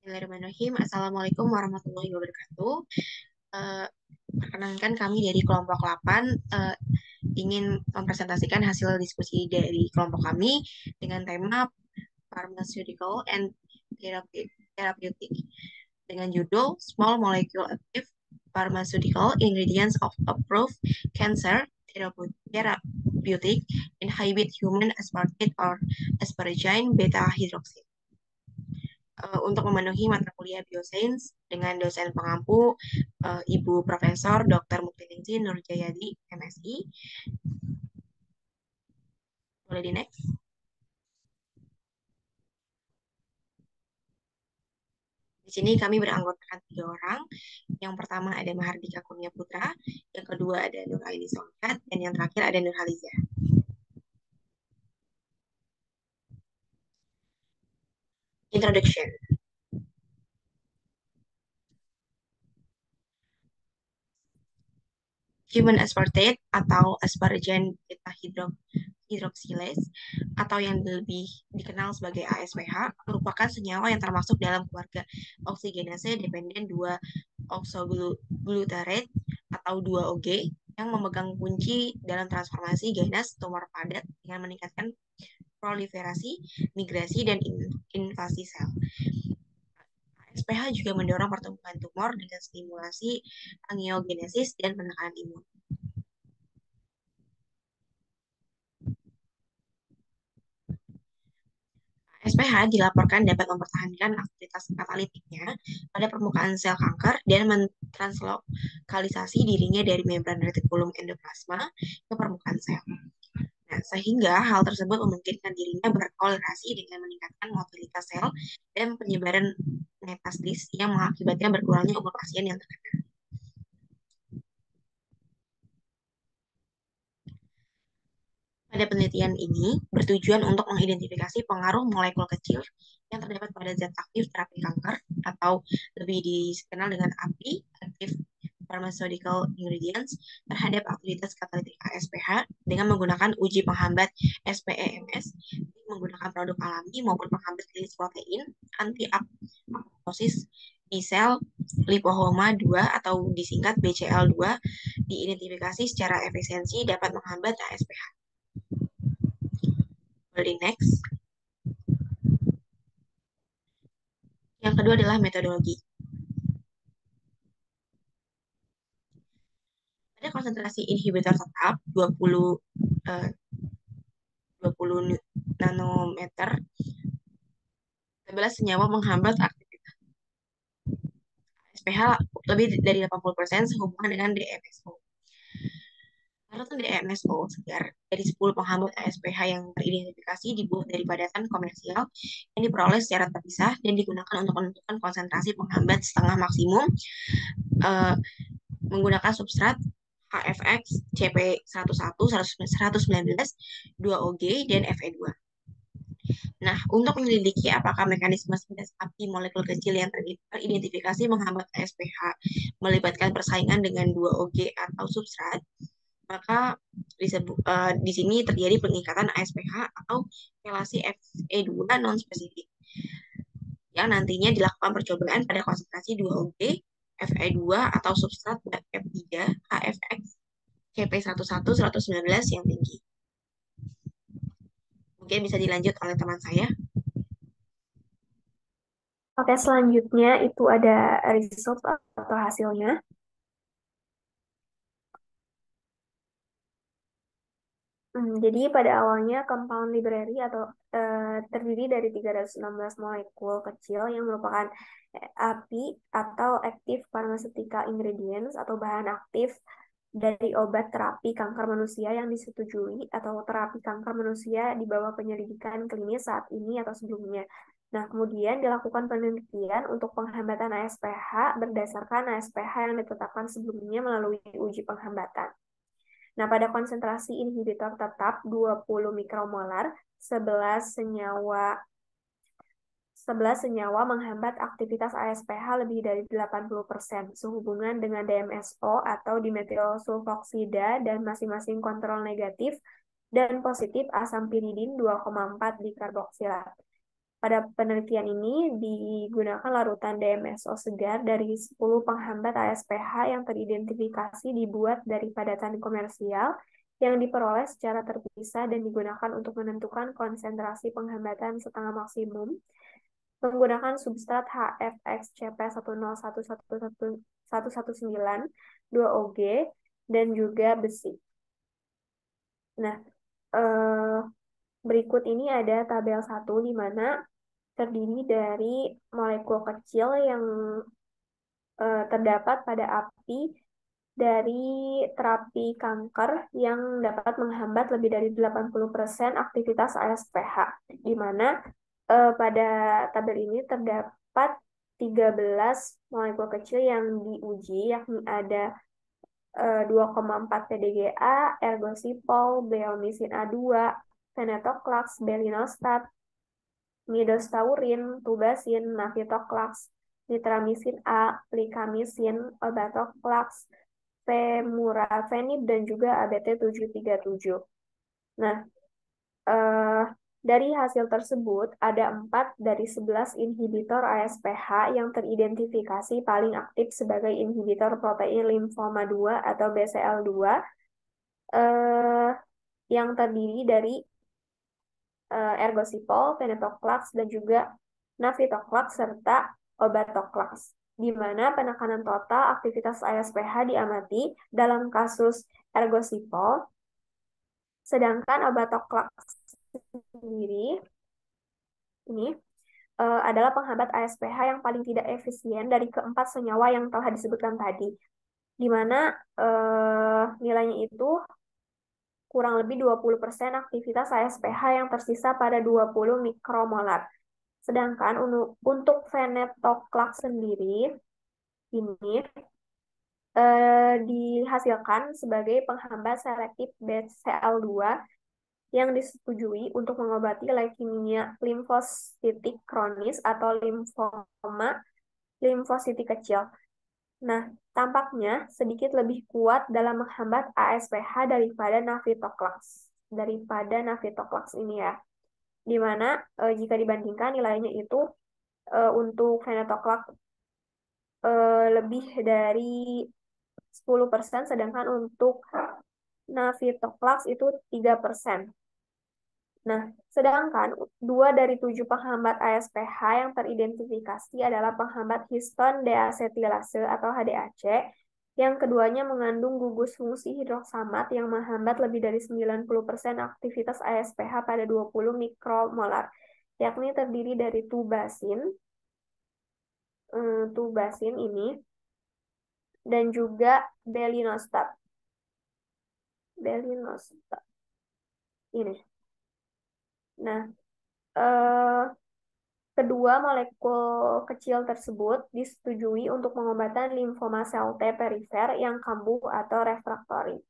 Bismillahirrahmanirrahim. Assalamualaikum warahmatullahi wabarakatuh. Eh, Perkenalkan kami dari kelompok 8 ingin mempresentasikan hasil diskusi dari kelompok kami dengan tema Pharmaceutical and Therapeutic dengan judul Small Molecule Active Pharmaceutical Ingredients of Approved Cancer Therapeutic Inhibit Human Aspartate or Asparagine Beta Hydroxy. Untuk memenuhi mata kuliah Biosains dengan dosen pengampu Ibu Profesor Dr. Muktiningsi Nurjayadi, MSI. Boleh di next. Di sini kami beranggotakan 3 orang. Yang pertama ada Mahardika Kurnia Putra, yang kedua ada Nuraini Songkat, dan yang terakhir ada Nurhaliza. Introduction. Human aspartate atau asparagine beta hydroxylase atau yang lebih dikenal sebagai ASPH merupakan senyawa yang termasuk dalam keluarga oksigenase dependen 2-oxoglutarate atau 2OG yang memegang kunci dalam transformasi ganas tumor padat dengan meningkatkan proliferasi, migrasi, dan invasi sel. ASPH juga mendorong pertumbuhan tumor dengan stimulasi angiogenesis dan penekanan imun. SPH dilaporkan dapat mempertahankan aktivitas katalitiknya pada permukaan sel kanker dan mentranslokalisasi dirinya dari membran retikulum endoplasma ke permukaan sel. Nah, sehingga hal tersebut memungkinkan dirinya berkolerasi dengan meningkatkan motilitas sel dan penyebaran metastas yang mengakibatkan berkurangnya umur pasien yang terkena. Pada penelitian ini bertujuan untuk mengidentifikasi pengaruh molekul kecil yang terdapat pada zat aktif terapi kanker atau lebih dikenal dengan API, Active Pharmaceutical Ingredients, terhadap aktivitas katalitik ASPH dengan menggunakan uji penghambat SPEMS, menggunakan produk alami maupun penghambat klinis protein, anti-apoptosis di sel lipohoma 2 atau disingkat BCL2 diidentifikasi secara efisiensi dapat menghambat ASPH. Boleh next. Yang kedua adalah metodologi. Pada konsentrasi inhibitor tetap 20 nanometer, 11 senyawa menghambat aktivitas SPH lebih dari 80% sehubungan dengan DMSO. Parutan DMSO segar dari 10 penghambat ASPH yang teridentifikasi dibuat dari padatan komersial yang diperoleh secara terpisah dan digunakan untuk menentukan konsentrasi penghambat setengah maksimum menggunakan substrat HFX, CP101, 119, 2OG, dan Fe2. Nah, untuk menyelidiki apakah mekanisme sintes api molekul kecil yang teridentifikasi menghambat ASPH melibatkan persaingan dengan 2OG atau substrat, maka di sini terjadi pengikatan ASPH atau relasi Fe2 non-spesifik yang nantinya dilakukan percobaan pada konsentrasi 2OG, Fe2 atau substrat F3, HFX, CP101, 119 yang tinggi. Mungkin bisa dilanjut oleh teman saya. Oke, selanjutnya itu ada result atau hasilnya. Jadi pada awalnya compound library atau terdiri dari 316 molekul kecil yang merupakan API atau active pharmaceutical ingredients atau bahan aktif dari obat terapi kanker manusia yang disetujui atau terapi kanker manusia di bawah penyelidikan klinis saat ini atau sebelumnya. Nah, kemudian dilakukan penelitian untuk penghambatan ASPH berdasarkan ASPH yang ditetapkan sebelumnya melalui uji penghambatan. Nah, pada konsentrasi inhibitor tetap 20 mikromolar, 11 senyawa menghambat aktivitas ASPH lebih dari 80% sehubungan dengan DMSO atau dimetilsulfoksida dan masing-masing kontrol negatif dan positif asam piridin 2,4 dikarboksilat. pada penelitian ini digunakan larutan DMSO segar dari 10 penghambat ASPH yang teridentifikasi dibuat dari padatan komersial yang diperoleh secara terpisah dan digunakan untuk menentukan konsentrasi penghambatan setengah maksimum menggunakan substrat HFX CP10111119 2OG dan juga besi. Nah, eh, berikut ini ada tabel 1 di mana terdiri dari molekul kecil yang terdapat pada api dari terapi kanker yang dapat menghambat lebih dari 80% aktivitas ASPH, di mana pada tabel ini terdapat 13 molekul kecil yang diuji, yakni ada 2,4 PDGA, ergosipol, bleomycin A2, venetoclax, belinostat, midostaurin, tubasin, navitoclax, nitramycin A, plikamycin, obatoclax, femurafenib, dan juga ABT737. Nah, eh, dari hasil tersebut, ada 4 dari 11 inhibitor ASPH yang teridentifikasi paling aktif sebagai inhibitor protein limfoma 2 atau BCL2 eh, yang terdiri dari ergosipol, venetoclax, dan juga navitoclax serta obatoclax, di mana penekanan total aktivitas ASPH diamati dalam kasus ergosipol, sedangkan obatoclax sendiri ini adalah penghambat ASPH yang paling tidak efisien dari keempat senyawa yang telah disebutkan tadi, di mana nilainya itu kurang lebih 20% aktivitas ASPH yang tersisa pada 20 mikromolar. Sedangkan untuk venetoclax sendiri ini dihasilkan sebagai penghambat selektif BCL2 yang disetujui untuk mengobati leukemia limfositik kronis atau limfoma limfositik kecil. Nah, tampaknya sedikit lebih kuat dalam menghambat ASPH daripada navitoclax ini ya. Di mana jika dibandingkan nilainya itu untuk venetoclax lebih dari 10%, sedangkan untuk navitoclax itu 3%. Nah, sedangkan 2 dari 7 penghambat ASPH yang teridentifikasi adalah penghambat histon deasetilase atau HDAC, yang keduanya mengandung gugus fungsi hidroksamat yang menghambat lebih dari 90% aktivitas ASPH pada 20 mikromolar, yakni terdiri dari tubasin ini, dan juga belinostat. Belinostat ini. Nah, kedua molekul kecil tersebut disetujui untuk pengobatan limfoma sel T perifer yang kambuh atau refraktori.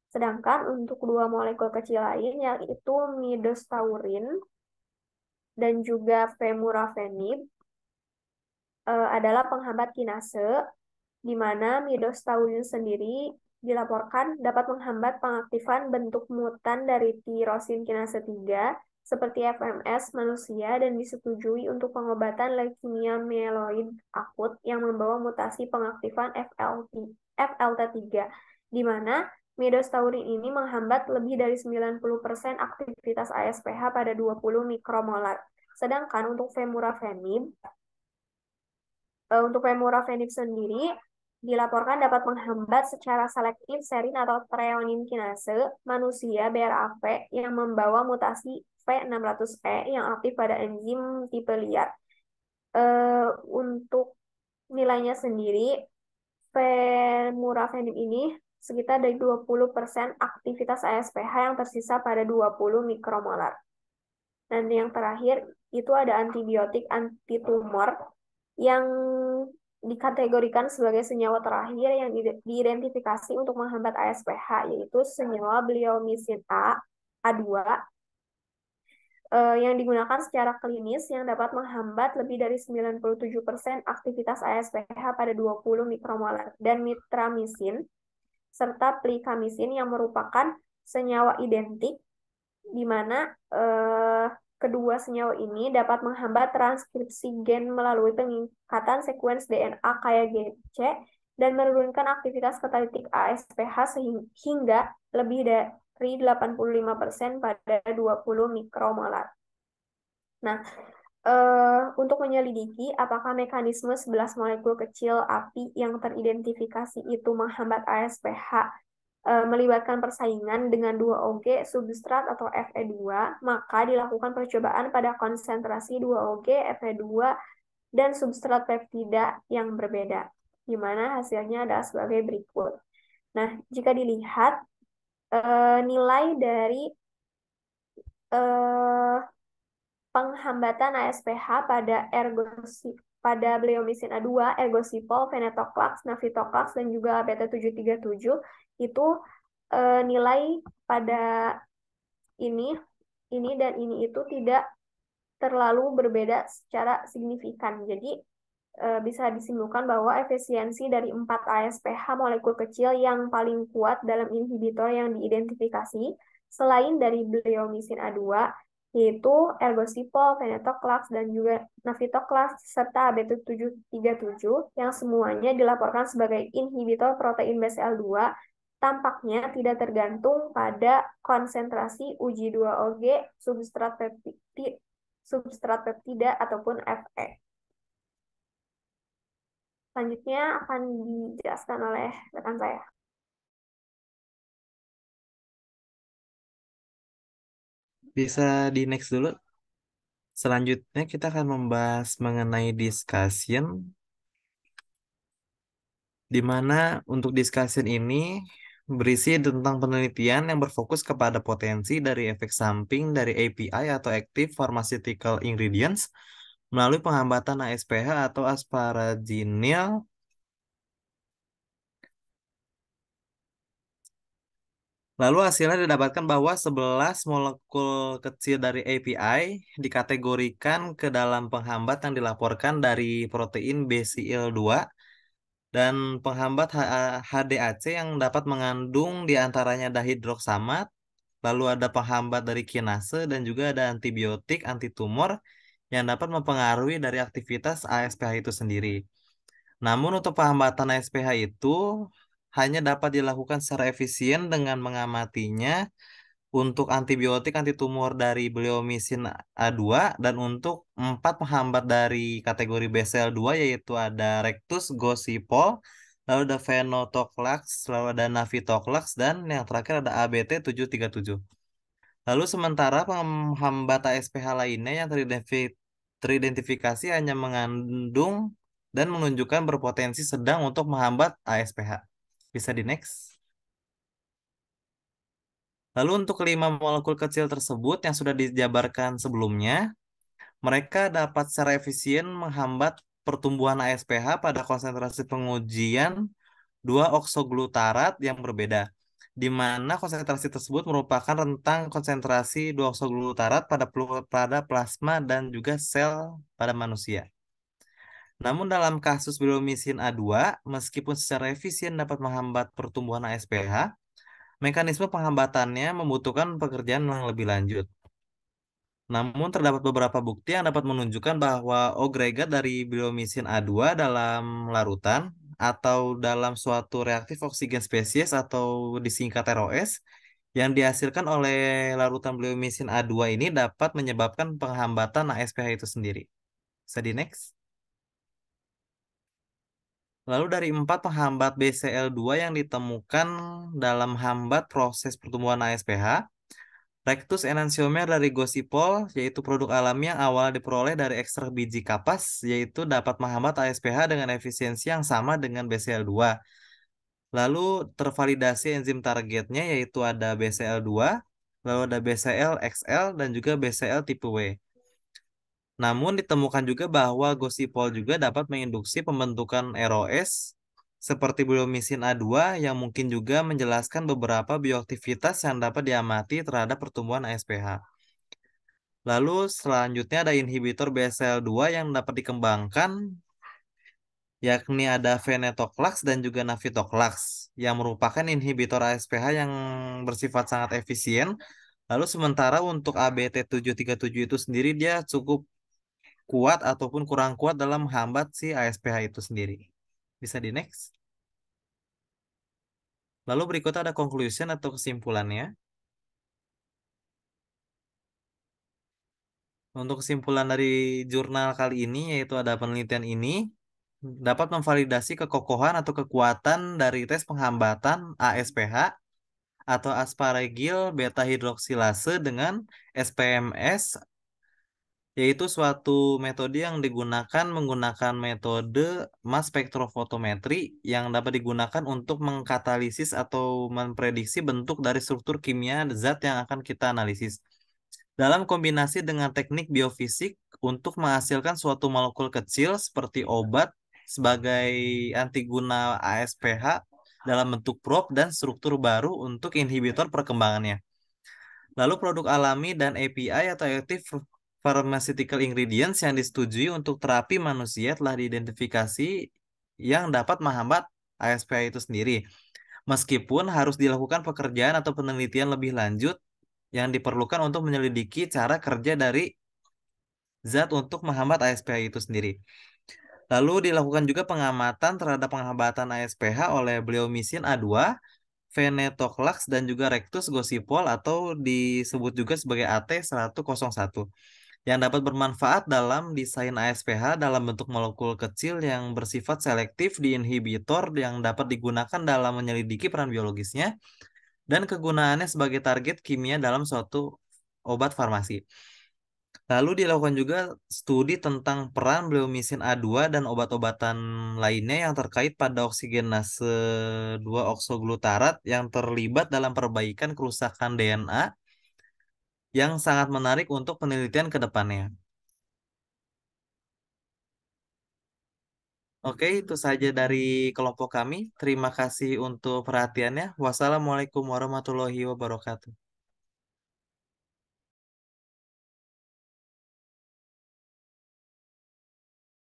Sedangkan untuk dua molekul kecil lain yaitu midostaurin dan juga femurafenib adalah penghambat kinase, di mana midostaurin sendiri dilaporkan dapat menghambat pengaktifan bentuk mutan dari tirosin kinase 3 seperti FMS manusia dan disetujui untuk pengobatan leukemia mieloid akut yang membawa mutasi pengaktifan FLT3, di mana midostaurin ini menghambat lebih dari 90% aktivitas ASPH pada 20 mikromolar. Sedangkan untuk femurafenib sendiri dilaporkan dapat menghambat secara selektif serin atau treonin kinase manusia BRAF yang membawa mutasi V600E yang aktif pada enzim tipe liar. Untuk nilainya sendiri, femurafenib ini sekitar dari 20% aktivitas ASPH yang tersisa pada 20 mikromolar. Dan yang terakhir, itu ada antibiotik antitumor yang dikategorikan sebagai senyawa terakhir yang diidentifikasi untuk menghambat ASPH, yaitu senyawa bleomycin A2 yang digunakan secara klinis yang dapat menghambat lebih dari 97% aktivitas ASPH pada 20 mikromolar, dan nitramycin serta plikamycin yang merupakan senyawa identik di mana kedua senyawa ini dapat menghambat transkripsi gen melalui peningkatan sekuens DNA kaya GC dan menurunkan aktivitas katalitik ASPH hingga lebih dari 85% pada 20 mikromolar. Nah, untuk menyelidiki apakah mekanisme 11 molekul kecil api yang teridentifikasi itu menghambat ASPH melibatkan persaingan dengan 2OG substrat atau Fe2, maka dilakukan percobaan pada konsentrasi 2OG, Fe2, dan substrat peptida yang berbeda, di mana hasilnya adalah sebagai berikut. Nah, jika dilihat nilai dari eh, penghambatan ASPH pada bleomisin A2, ergosipol, venetoclax, navitoclax, dan juga beta 737 itu nilai pada ini, ini dan ini itu tidak terlalu berbeda secara signifikan. Jadi bisa disimpulkan bahwa efisiensi dari 4 ASPH molekul kecil yang paling kuat dalam inhibitor yang diidentifikasi selain dari bleomisin A2 yaitu ergosipol, venetoclax, dan juga navitoclax serta AB737 yang semuanya dilaporkan sebagai inhibitor protein BCL2 tampaknya tidak tergantung pada konsentrasi uji 2OG substrat peptida ataupun Fe. Selanjutnya akan dijelaskan oleh rekan saya. Bisa di next dulu. Selanjutnya kita akan membahas mengenai discussion, di mana untuk discussion ini berisi tentang penelitian yang berfokus kepada potensi dari efek samping dari API atau Active Pharmaceutical Ingredients melalui penghambatan ASPH atau asparaginil. Lalu hasilnya didapatkan bahwa 11 molekul kecil dari API dikategorikan ke dalam penghambat yang dilaporkan dari protein BCL2 dan penghambat HDAC yang dapat mengandung diantaranya dihidroksamat, lalu ada penghambat dari kinase dan juga ada antibiotik antitumor yang dapat mempengaruhi dari aktivitas ASPH itu sendiri. Namun untuk penghambatan ASPH itu hanya dapat dilakukan secara efisien dengan mengamatinya untuk antibiotik antitumor dari bleomisin A2 dan untuk 4 penghambat dari kategori BCL2 yaitu ada Rectus, Gosipol, lalu ada Venotoclax, lalu ada Navitoclax dan yang terakhir ada ABT737. Lalu sementara penghambat ASPH lainnya yang teridentifikasi hanya mengandung dan menunjukkan berpotensi sedang untuk menghambat ASPH. Bisa di next. Lalu untuk 5 molekul kecil tersebut yang sudah dijabarkan sebelumnya, mereka dapat secara efisien menghambat pertumbuhan ASPH pada konsentrasi pengujian 2 oksoglutarat yang berbeda, di mana konsentrasi tersebut merupakan rentang konsentrasi 2 oksoglutarat pada plasma dan juga sel pada manusia. Namun dalam kasus bleomisin A2, meskipun secara efisien dapat menghambat pertumbuhan ASPH, mekanisme penghambatannya membutuhkan pekerjaan yang lebih lanjut. Namun terdapat beberapa bukti yang dapat menunjukkan bahwa agregat dari bleomisin A2 dalam larutan atau dalam suatu reaktif oksigen spesies atau disingkat ROS yang dihasilkan oleh larutan bleomisin A2 ini dapat menyebabkan penghambatan ASPH itu sendiri. Bisa di next. Lalu dari 4 penghambat BCL2 yang ditemukan dalam hambat proses pertumbuhan ASPH, Rectus enantiomer dari Gosipol, yaitu produk alami yang awal diperoleh dari ekstrak biji kapas, yaitu dapat menghambat ASPH dengan efisiensi yang sama dengan BCL2. Lalu tervalidasi enzim targetnya yaitu ada BCL2, lalu ada BCL-XL, dan juga BCL tipe W. Namun ditemukan juga bahwa Gosipol juga dapat menginduksi pembentukan ROS seperti bleomisin A2 yang mungkin juga menjelaskan beberapa bioaktivitas yang dapat diamati terhadap pertumbuhan ASPH. Lalu selanjutnya ada inhibitor BCL2 yang dapat dikembangkan yakni ada venetoclax dan juga navitoclax yang merupakan inhibitor ASPH yang bersifat sangat efisien Lalu sementara untuk ABT737 itu sendiri dia cukup kuat ataupun kurang kuat dalam menghambat si ASPH itu sendiri. Bisa di next. Lalu berikutnya ada conclusion atau kesimpulannya. Untuk kesimpulan dari jurnal kali ini yaitu ada penelitian ini dapat memvalidasi kekokohan atau kekuatan dari tes penghambatan ASPH atau asparagil beta hidroksilase dengan SPMS, yaitu suatu metode yang digunakan menggunakan metode mass spektrofotometri yang dapat digunakan untuk mengkatalisis atau memprediksi bentuk dari struktur kimia zat yang akan kita analisis. Dalam kombinasi dengan teknik biofisik untuk menghasilkan suatu molekul kecil seperti obat sebagai antiguna ASPH dalam bentuk prop dan struktur baru untuk inhibitor perkembangannya. Lalu produk alami dan API atau Active Pharmaceutical Ingredients yang disetujui untuk terapi manusia telah diidentifikasi yang dapat menghambat ASPH itu sendiri. Meskipun harus dilakukan pekerjaan atau penelitian lebih lanjut yang diperlukan untuk menyelidiki cara kerja dari zat untuk menghambat ASPH itu sendiri. Lalu dilakukan juga pengamatan terhadap penghambatan ASPH oleh bleomisin A2, venetoclax, dan juga rectus gossypol atau disebut juga sebagai AT101 yang dapat bermanfaat dalam desain ASPH dalam bentuk molekul kecil yang bersifat selektif di inhibitor yang dapat digunakan dalam menyelidiki peran biologisnya dan kegunaannya sebagai target kimia dalam suatu obat farmasi. Lalu dilakukan juga studi tentang peran bleomisin A2 dan obat-obatan lainnya yang terkait pada oksigenase 2 oksoglutarat yang terlibat dalam perbaikan kerusakan DNA yang sangat menarik untuk penelitian ke depannya. Oke, itu saja dari kelompok kami. Terima kasih untuk perhatiannya. Wassalamualaikum warahmatullahi wabarakatuh.